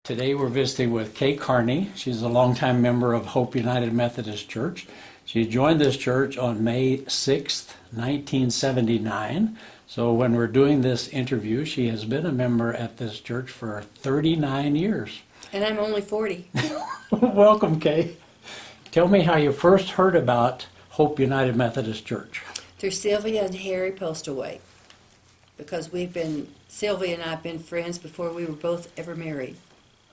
Today we're visiting with Kay Carmey. She's a longtime member of Hope United Methodist Church. She joined this church on May 6th, 1979. So when we're doing this interview, she has been a member at this church for 39 years. And I'm only 40. Welcome, Kay. Tell me how you first heard about Hope United Methodist Church. Through Sylvia and Harry Postaway. Because Sylvia and I have been friends before we were both ever married.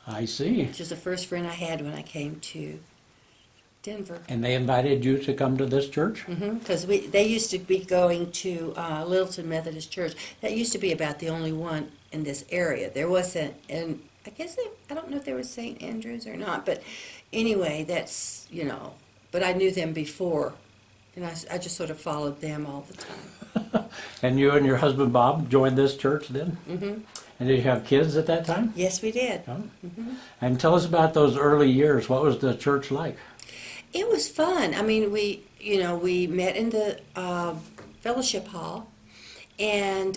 I see. Which is the first friend I had when I came to Denver. And they invited you to come to this church? Because they used to be going to Littleton Methodist Church. That used to be about the only one in this area. There wasn't, and I guess I don't know if there was St. Andrews or not, but anyway, that's, but I knew them before, and I just sort of followed them all the time. And you and your husband Bob joined this church then? Mm-hmm. And did you have kids at that time? Yes, we did. Oh. And tell us about those early years. What was the church like? It was fun. I mean, we met in the fellowship hall, and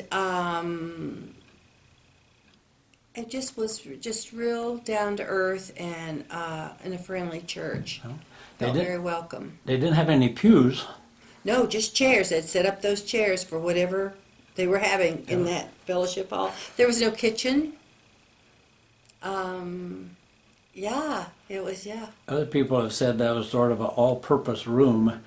it just was just real down to earth and in a friendly church. Oh. Felt very welcome. They didn't have any pews. No, just chairs. They'd set up those chairs for whatever they were having in that fellowship hall. There was no kitchen. It was. Other people have said that was sort of an all-purpose room.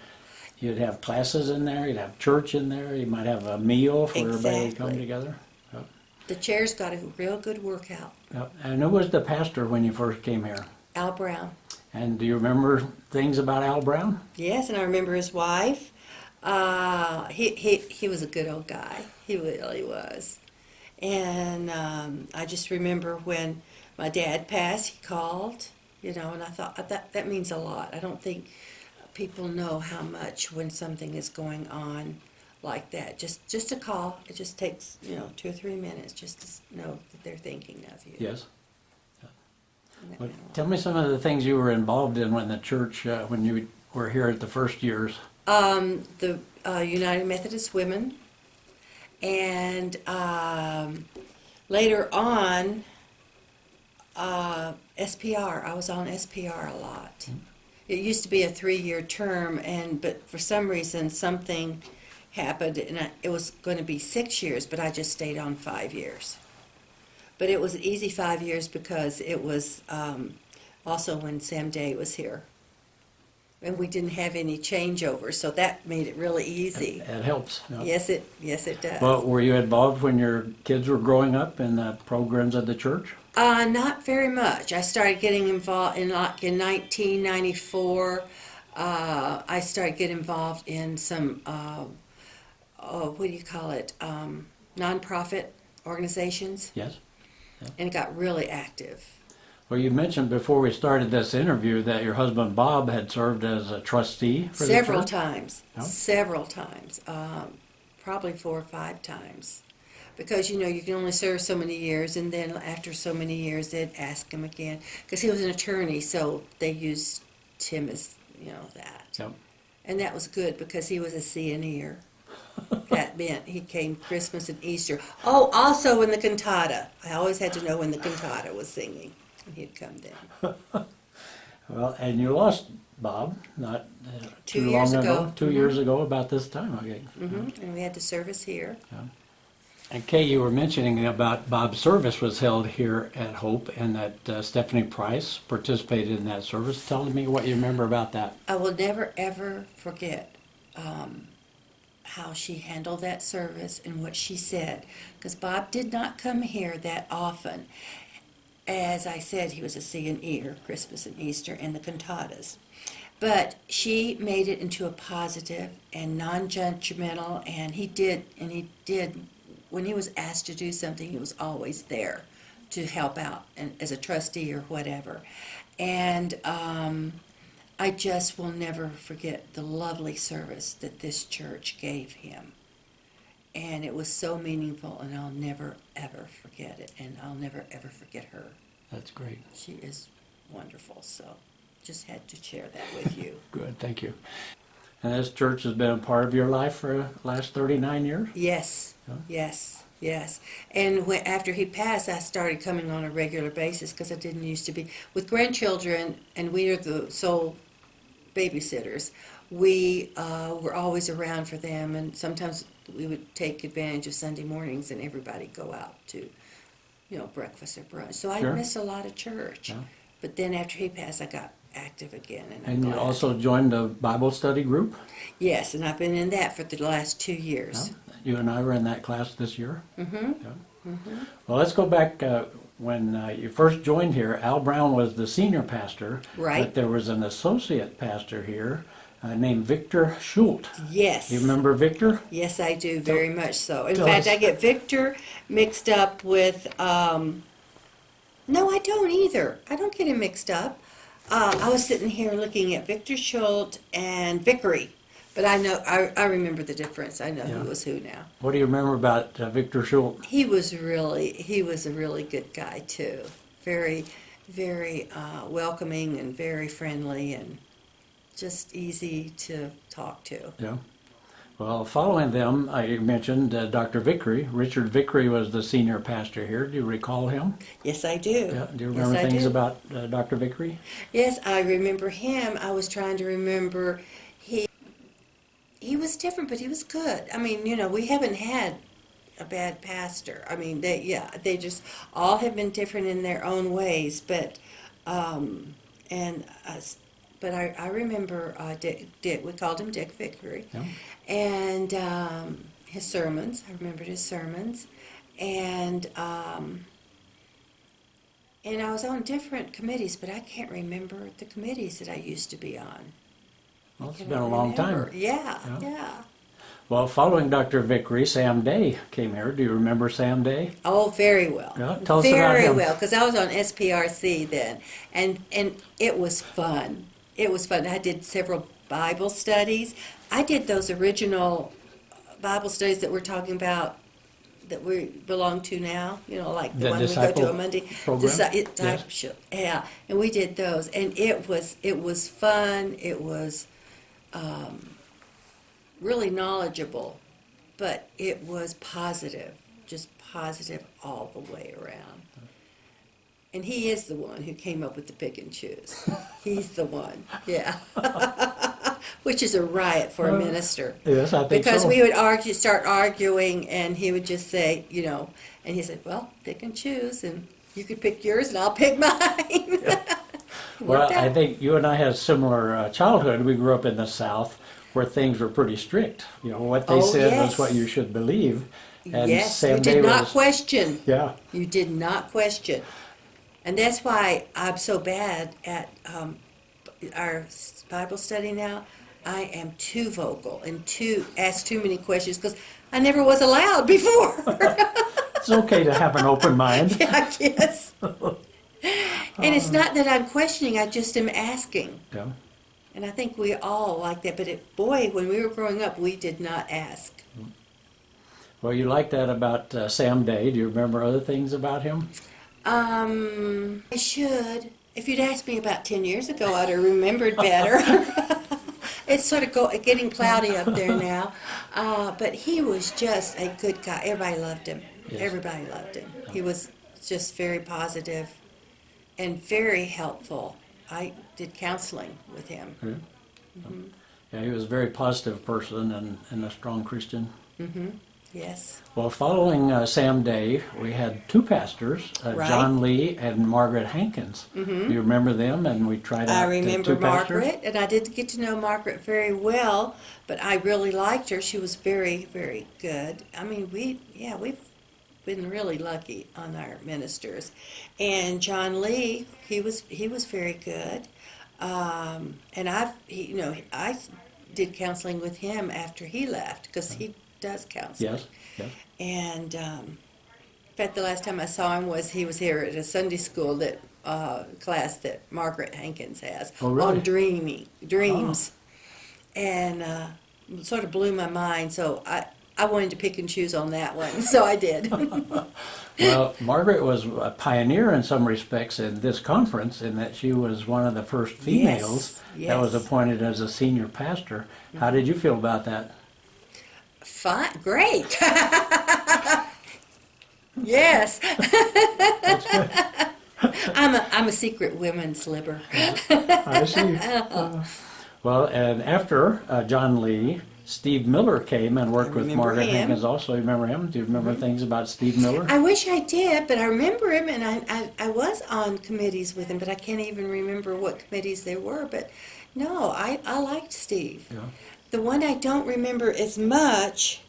You'd have classes in there, you'd have church in there, you might have a meal for everybody to come together. Yep. The chairs got a real good workout. Yep. And who was the pastor when you first came here? Al Brown. And do you remember things about Al Brown? Yes, and I remember his wife. He was a good old guy. He really was. And I just remember when my dad passed, he called, and I thought that means a lot. I don't think people know how much when something is going on like that. Just a call. It just takes 2 or 3 minutes just to know that they're thinking of you. Yes. Well, tell me some of the things you were involved in when the church, when you were here at the first years. The United Methodist Women, and later on, SPR. I was on SPR a lot. It used to be a 3-year term, but for some reason something happened, and it was going to be 6 years, but I just stayed on 5 years. But it was an easy 5 years because it was also when Sam Day was here. And we didn't have any changeover, so that made it really easy. It helps. Yep. Yes, it does. Well, were you involved when your kids were growing up in the programs of the church? Not very much. I started getting involved in 1994. I started getting involved in some nonprofit organizations. Yes. Yep. And it got really active. Well, you mentioned before we started this interview that your husband Bob had served as a trustee for the church? Several times, probably 4 or 5 times, because you can only serve so many years, and then after so many years they'd ask him again because he was an attorney, so they used him as that. Yep. And that was good because he was a CNEer. That meant he came Christmas and Easter. Oh, also in the cantata. I always had to know when the cantata was singing. And he'd come then. Well, and you lost Bob not 2 too years long ago. 2 years ago, about this time, okay. And we had the service here. Yeah. And Kay, you were mentioning about Bob's service was held here at Hope, and that Stephanie Price participated in that service. Tell me what you remember about that. I will never, ever forget how she handled that service and what she said, because Bob did not come here that often. As I said, he was a CNEer, Christmas and Easter, and the cantatas. But she made it into a positive and non-judgmental, and he did, when he was asked to do something, he was always there to help out and as a trustee or whatever. And I just will never forget the lovely service that this church gave him. And it was so meaningful, and I'll never, ever forget it. And I'll never, ever forget her. That's great. She is wonderful, so just had to share that with you. Good, thank you. And this church has been a part of your life for the last 39 years? Yes, yes. Yes. And after he passed, I started coming on a regular basis because I didn't used to be. With grandchildren, and we are the sole babysitters, we were always around for them, and sometimes we would take advantage of Sunday mornings and everybody go out to, breakfast or brunch. So I Sure. missed a lot of church. Yeah. But then after he passed, I got active again. And I'm And you glad. also joined a Bible study group? Yes, and I've been in that for the last 2 years. Yeah. You and I were in that class this year. Mm-hmm. Yeah. Well, let's go back when you first joined here. Al Brown was the senior pastor. Right. But there was an associate pastor here named Victor Schult. Yes. You remember Victor? Yes, I do, very much so. In tell fact, us. I get Victor mixed up with, no, I don't either. I don't get him mixed up. I was sitting here looking at Victor Schult and Vickery, but I remember the difference. I know Yeah. who was who now. What do you remember about Victor Schult? He was a really good guy too. Very, very welcoming and very friendly and just easy to talk to. Yeah. Well, following them, I mentioned Dr. Vickery. Richard Vickery was the senior pastor here. Do you recall him? Yes, I do. Yeah. Do you remember Yes, I things do. about Dr. Vickery? Yes, I remember him. I was trying to remember. He was different, but he was good. I mean, we haven't had a bad pastor. I mean, they just all have been different in their own ways. But I remember Dick. We called him Dick Vickery, Yeah. and his sermons. I remembered his sermons, and I was on different committees, but I can't remember the committees that I used to be on. Well, it's I been a cannot long remember. time. Yeah, Yeah. yeah. Well, following Dr. Vickery, Sam Day came here. Do you remember Sam Day? Oh, very well. Yeah, tell us about Very him. well, because I was on SPRC then, and it was fun. It was fun. I did several Bible studies. I did those original Bible studies that we're talking about that we belong to now. Like the The one we go disciple to on Monday. program? Discipleship. Yeah, and we did those, and it was fun. It was really knowledgeable, but it was positive, just positive all the way around. And he is the one who came up with the pick and choose. He's the one, yeah. Which is a riot for a minister. Yes, I think Because so. we would start arguing, and he would just say, and he said, well, pick and choose, and you could pick yours, and I'll pick mine. Well, Worked out. I think you and I had a similar childhood. We grew up in the South where things were pretty strict. What they Oh, said yes. was what you should believe. And Yes, Sam you Day did not was, question. Yeah. You did not question. And that's why I'm so bad at our Bible study now. I am too vocal and ask too many questions because I never was allowed before. It's okay to have an open mind. Yeah, I guess. And it's not that I'm questioning, I just am asking. Yeah. And I think we all like that. But when we were growing up, we did not ask. Well, you like that about Sam Day. Do you remember other things about him? I should. If you'd asked me about 10 years ago, I'd have remembered better. It's sort of getting cloudy up there now. But he was just a good guy. Everybody loved him. Yes. Everybody loved him. He was just very positive and very helpful. I did counseling with him. Yeah. Yeah, he was a very positive person and a strong Christian. Yes. Well, following Sam Day, we had two pastors, Right. John Lee and Margaret Hankins. Do you remember them? And we tried out I remember two pastors. Margaret, and I did get to know Margaret very well, but I really liked her. She was very, very good. I mean, we've been really lucky on our ministers. And John Lee, he was very good. And I did counseling with him after he left because he does counseling. Yes, yes. And in fact, the last time I saw him he was here at a Sunday school class that Margaret Hankins has Oh, really? on dreams, and it sort of blew my mind. So I wanted to pick and choose on that one, so I did. Well, Margaret was a pioneer in some respects in this conference in that she was one of the first females that was yes. appointed as a senior pastor. How did you feel about that? Fine, great. Yes. That's good. I'm a secret women's liber. I see. Well, and after John Lee, Steve Miller came and worked with remember Margaret him. Hankins also. You remember him? Do you remember things about Steve Miller? I wish I did, but I remember him, and I was on committees with him, but I can't even remember what committees they were. But no, I liked Steve. Yeah. The one I don't remember as much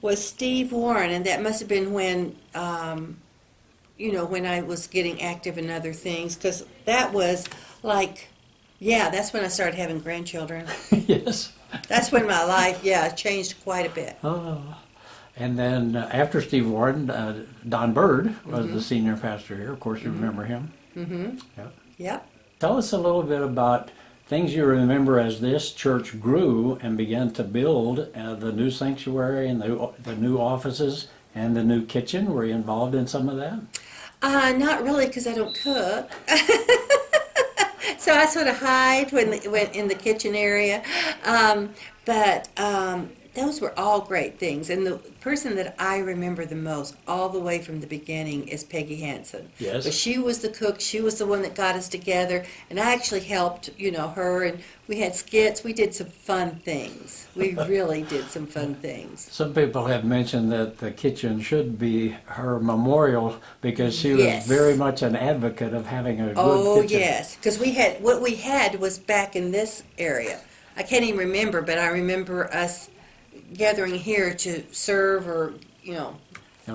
was Steve Warren, and that must have been when, when I was getting active in other things, because that was like, yeah, that's when I started having grandchildren. Yes. That's when my life, changed quite a bit. Oh. And then after Steve Warren, Don Bird was the senior pastor here. Of course, you remember him. Mm-hmm. Yep. Yep. Tell us a little bit about things you remember as this church grew and began to build the new sanctuary and the new offices and the new kitchen. Were you involved in some of that? Not really, because I don't cook. So I sort of hide when in the kitchen area. But those were all great things. And the person that I remember the most, all the way from the beginning, is Peggy Hansen. Yes. But she was the cook. She was the one that got us together. And I actually helped, her. And we had skits. We did some fun things. We really did some fun things. Some people have mentioned that the kitchen should be her memorial because she was very much an advocate of having a good kitchen. Yes. Because what we had was back in this area. I can't even remember, but I remember us gathering here to serve or, It was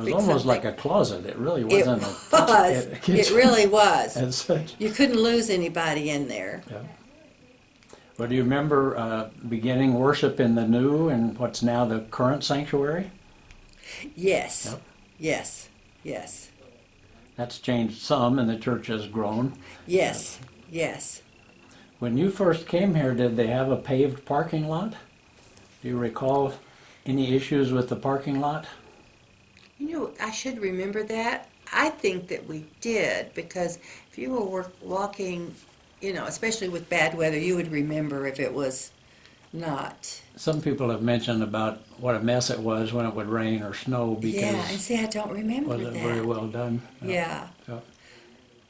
fix almost something. like a closet. It really wasn't a kitchen. It really was. As such. You couldn't lose anybody in there. Yeah. Well, do you remember beginning worship in the new and what's now the current sanctuary? Yes. Yep. Yes. Yes. That's changed some and the church has grown. Yes. Yes. When you first came here, did they have a paved parking lot? Do you recall any issues with the parking lot? I should remember that. I think that we did, because if you were walking, especially with bad weather, you would remember if it was not. Some people have mentioned about what a mess it was when it would rain or snow because And see, I don't remember it wasn't that. very well done. Yeah. So,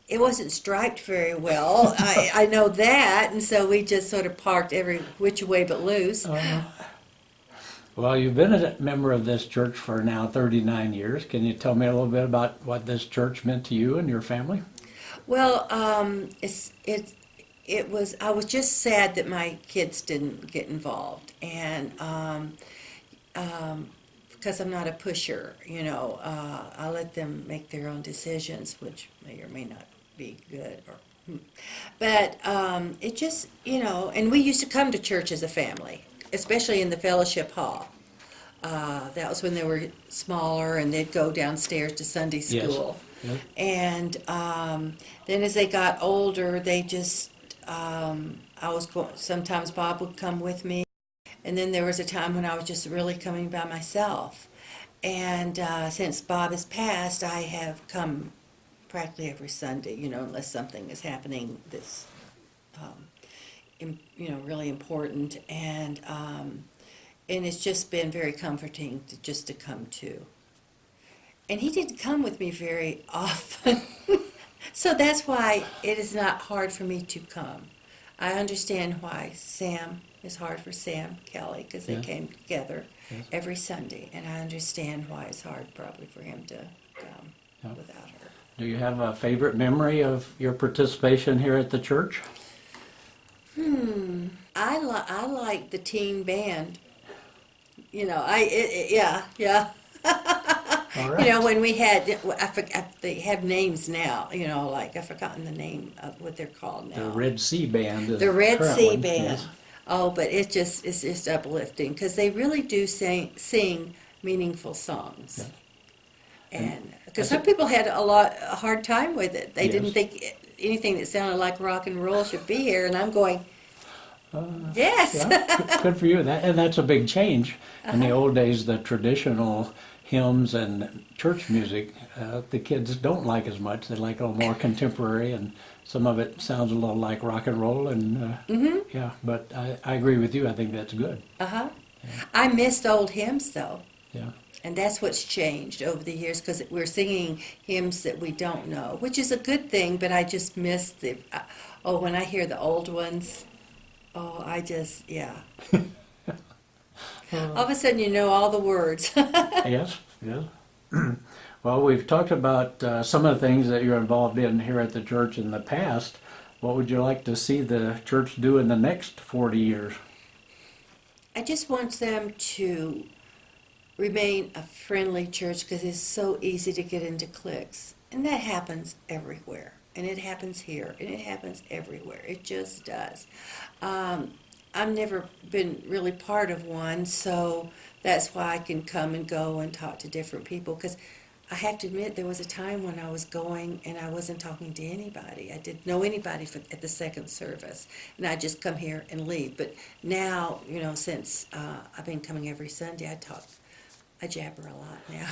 It wasn't striped very well. I know that, and so we just sort of parked every which way but loose. well, you've been a member of this church for now 39 years. Can you tell me a little bit about what this church meant to you and your family? Well, it was. I was just sad that my kids didn't get involved, and because I'm not a pusher, I let them make their own decisions, which may or may not be good. But it just, and we used to come to church as a family, especially in the fellowship hall. That was when they were smaller, and they'd go downstairs to Sunday school. Yes. And then as they got older, they just, sometimes Bob would come with me. And then there was a time when I was just really coming by myself. And since Bob has passed, I have come practically every Sunday, unless something is happening that's, really important. And it's just been very comforting to come to. And he didn't come with me very often. So that's why it is not hard for me to come. I understand why it's hard for Sam Kelly, because they came together every Sunday, and I understand why it's hard probably for him to come without her. Do you have a favorite memory of your participation here at the church? I like the teen band. All right. When we had, they have names now, I've forgotten the name of what they're called now. The Red Sea Band. Is The Red current Sea one, Band. yes. Oh, but it's just uplifting, because they really do sing meaningful songs. Yes. And because some people had a hard time with it. They didn't Yes. think anything that sounded like rock and roll should be here, and I'm going, yes. Yeah, good for you. That's a big change. In the old days, the traditional hymns and church music, the kids don't like as much. They like a little more contemporary, and some of it sounds a little like rock and roll. And yeah, but I agree with you. I think that's good. I missed old hymns, though. Yeah. And that's what's changed over the years, because we're singing hymns that we don't know, which is a good thing, but I just miss when I hear the old ones, yeah. All of a sudden you know all the words. Yes, yes. Well, we've talked about some of the things that you're involved in here at the church in the past. What would you like to see the church do in the next 40 years? I just want them to remain a friendly church, because it's so easy to get into cliques. And that happens everywhere. And it happens here. And it happens everywhere. It just does. I've never been really part of one, so that's why I can come and go and talk to different people. Because I have to admit, there was a time when I was going and I wasn't talking to anybody. I didn't know anybody at the second service, and I'd just come here and leave. But now, since I've been coming every Sunday, I jabber a lot now.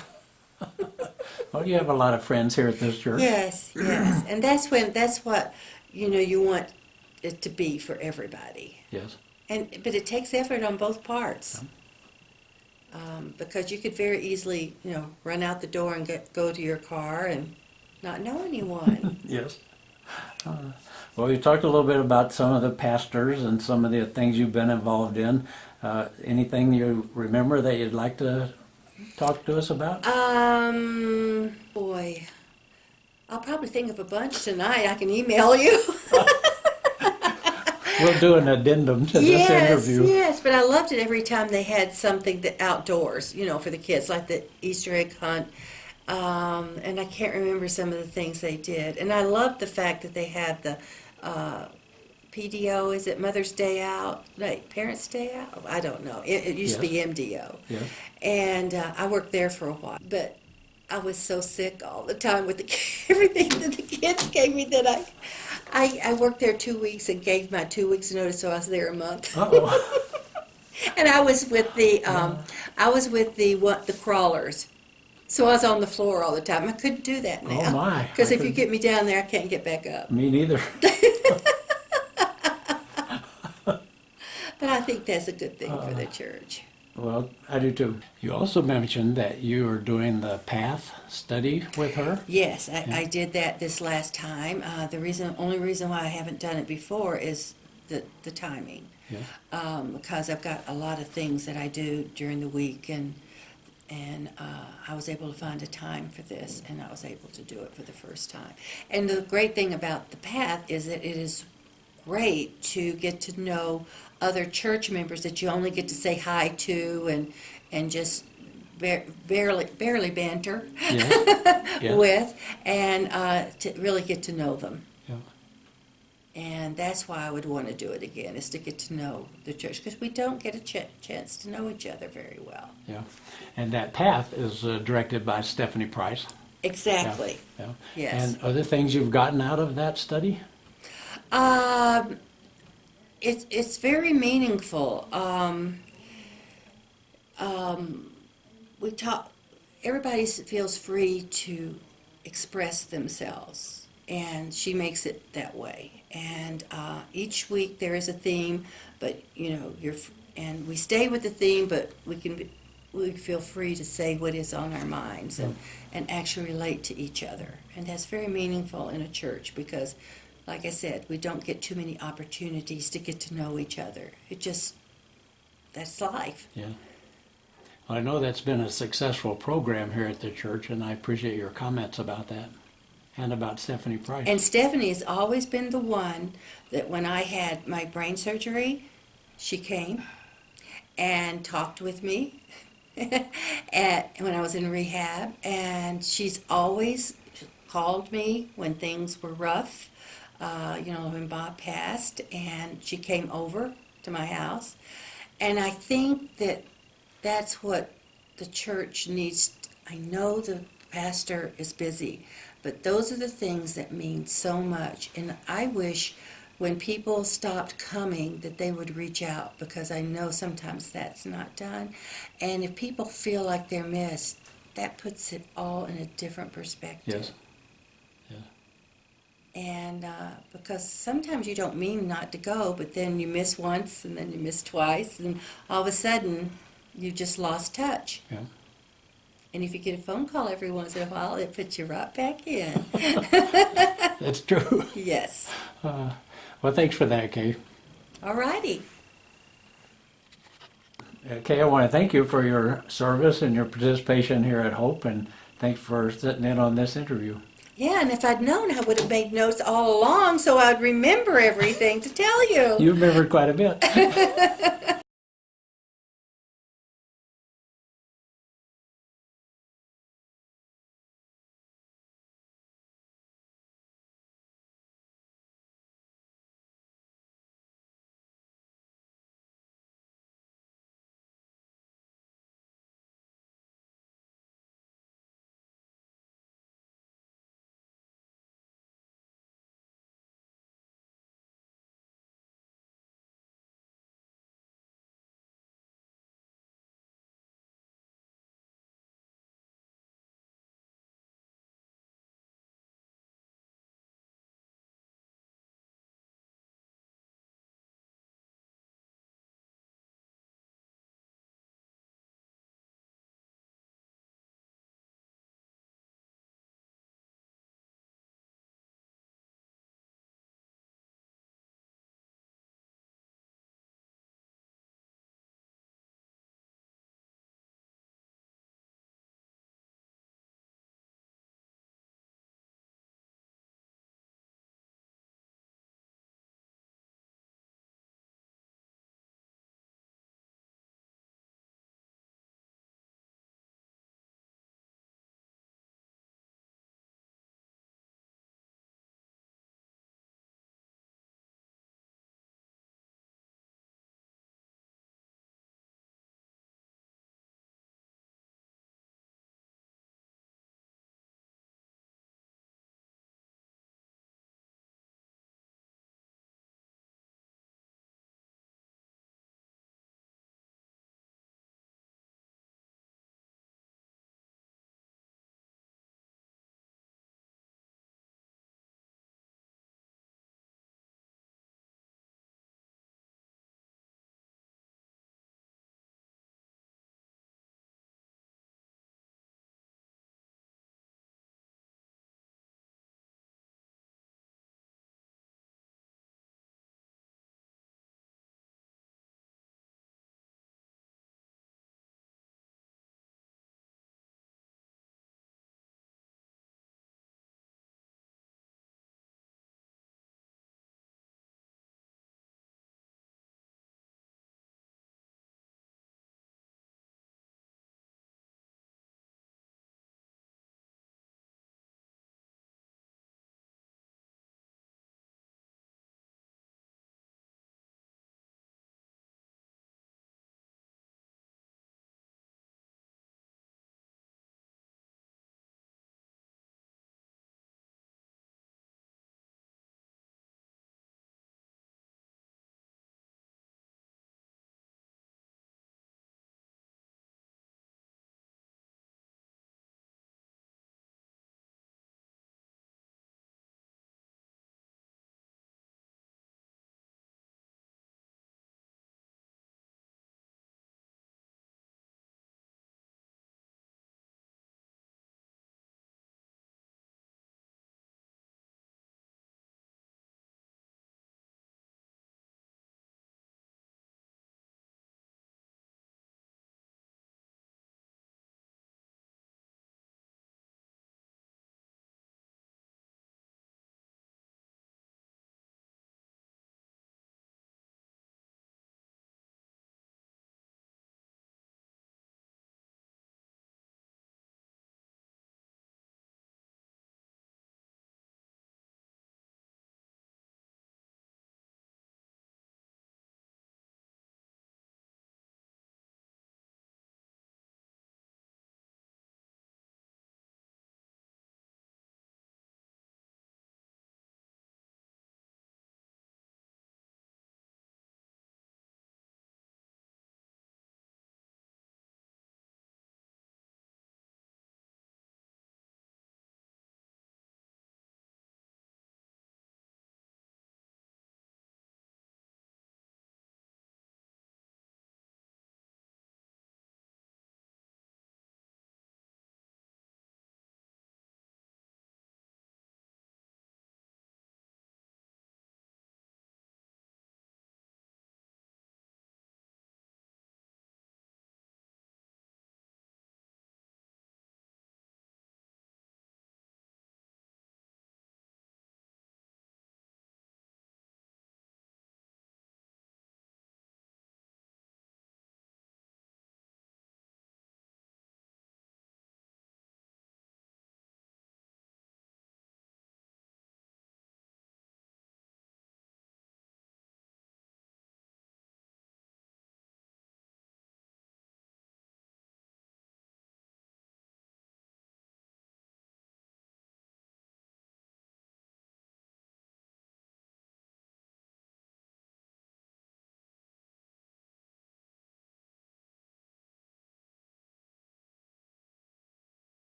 Well, you have a lot of friends here at this church. Yes, and that's what you want it to be for everybody. Yes. But it takes effort on both parts. Because you could very easily, run out the door and go to your car and not know anyone. Yes. Well, you talked a little bit about some of the pastors and some of the things you've been involved in. Anything you remember that you'd like to talk to us about? Boy, I'll probably think of a bunch tonight. I can email you. We'll do an addendum to this interview. Yes, but I loved it every time they had something that outdoors, for the kids, like the Easter egg hunt. And I can't remember some of the things they did. And I loved the fact that they had the PDO, is it Mother's Day Out? Like Parents' Day Out? I don't know. It used to be MDO. Yes. And I worked there for a while. But I was so sick all the time with everything that the kids gave me that I worked there 2 weeks and gave my 2 weeks notice, so I was there a month. Uh-oh. And I was with the crawlers. So I was on the floor all the time. I couldn't do that now. Oh my. Because if you get me down there, I can't get back up. Me neither. But I think that's a good thing for the church. Well, I do too. You also mentioned that you are doing the PATH study with her. Yes, I did that this last time. Only reason why I haven't done it before is the timing. Yeah. Because I've got a lot of things that I do during the week, and I was able to find a time for this, and I was able to do it for the first time. And the great thing about the PATH is that it is great to get to know other church members that you only get to say hi to and just barely banter Yeah. with, and to really get to know them. Yeah. And that's why I would want to do it again, is to get to know the church, because we don't get a chance to know each other very well. Yeah. And that PATH is directed by Stephanie Price. Exactly. Yeah. Yes. And other things you've gotten out of that study? It's very meaningful. We talk. Everybody feels free to express themselves, and she makes it that way. And each week there is a theme, but and we stay with the theme, but we feel free to say what is on our minds and actually relate to each other, and that's very meaningful in a church because, like I said, we don't get too many opportunities to get to know each other. That's life. Yeah. Well, I know that's been a successful program here at the church, and I appreciate your comments about that and about Stephanie Price. And Stephanie has always been the one that when I had my brain surgery, she came and talked with me when I was in rehab, and she's always called me when things were rough. When Bob passed, and she came over to my house. And I think that's what the church needs. I know the pastor is busy, but those are the things that mean so much. And I wish when people stopped coming that they would reach out, because I know sometimes that's not done. And if people feel like they're missed, that puts it all in a different perspective. Yes. And because sometimes you don't mean not to go, but then you miss once, and then you miss twice, and all of a sudden you just lost touch. Yeah. And if you get a phone call every once in a while, it puts you right back in. That's true. Yes. Well, thanks for that, Kay. All righty. Kay, I want to thank you for your service and your participation here at Hope, and thanks for sitting in on this interview. Yeah, and if I'd known, I would have made notes all along so I'd remember everything to tell you. You remembered quite a bit.